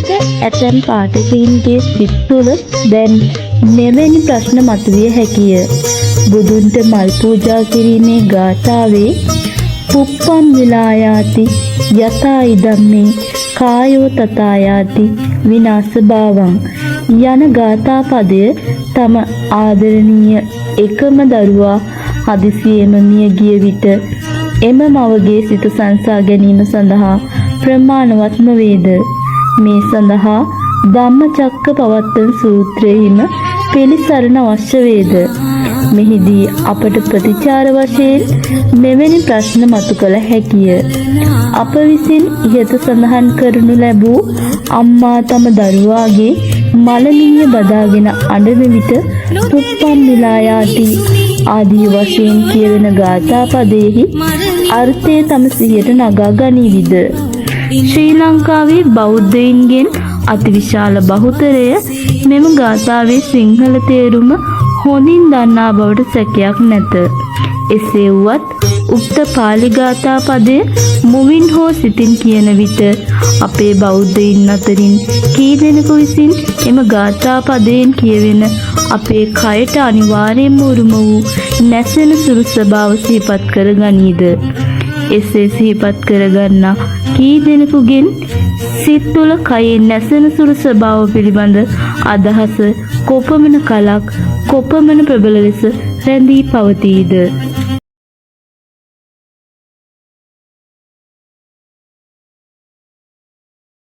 විට ඇතැම් පාඨකයින්ගේ සිත් තුළ දැන් මෙවැනි ප්‍රශ්න මතුවිය හැකිය. බුදුන්ට මල් පූජා කිරීමේ ගාථාවේ පුප්පම් විලායාති යතා ඉදම්මේ කායෝ තථායාති විනාශ භාවං යන ගාථා පදය තම ආදරණීය එකම දරුවා හදිසියෙම මිය ගිය විට එම මවගේ සිත සංසා ගැනීම සඳහා ප්‍රමාණවත්ම වේද? මේ සඳහා ධම්මචක්ක පවත්තන සූත්‍රයෙහිම පිළිසරණ අවශ්‍ය වේද? මෙහිදී අපට ප්‍රතිචාර වශයෙන් මෙවැනි ප්‍රශ්න මතු කළ හැකිය. අප විසින් ඉහත සඳහන් කරනු ලැබූ අම්මා තම දරුවාගේ මලමිණිය බදාගෙන අඬන විට පුප්පම් විලායාති ආදී වශයෙන් කියවෙන ගාථා පදයෙහි අර්ථය තම සිහියට නගා ගනීවිද? ශ්‍රී ලංකාවේ බෞද්ධයින්ගෙන් අතිවිශාල බහුතරය මෙම ගාථාවේ සිංහල තේරුම හොඳින් දන්නා බවට සැකයක් නැත. එසේ වුවත් උක්ත පාලි ගාථා පදය මුවින් හෝ සිතින් කියන විට අපේ බෞද්ධයින් අතරින් කී දෙනෙකු විසින් එම ගාථා පදයෙන් කියවෙන අපේ කයට අනිවාර්යයෙන්ම උරුම වූ නැසෙන සුළු ස්වභාව සිහිපත් කර ගනීද? එසේ සිහිපත් කරගන්නා කී දෙනෙකුගෙන් සිත් තුළ කයේ නැසෙන සුළු ස්වභාව පිළිබඳ අදහස කොපමණ කලක් කොපමණ ප්‍රබල ලෙස රැඳී පවතීද?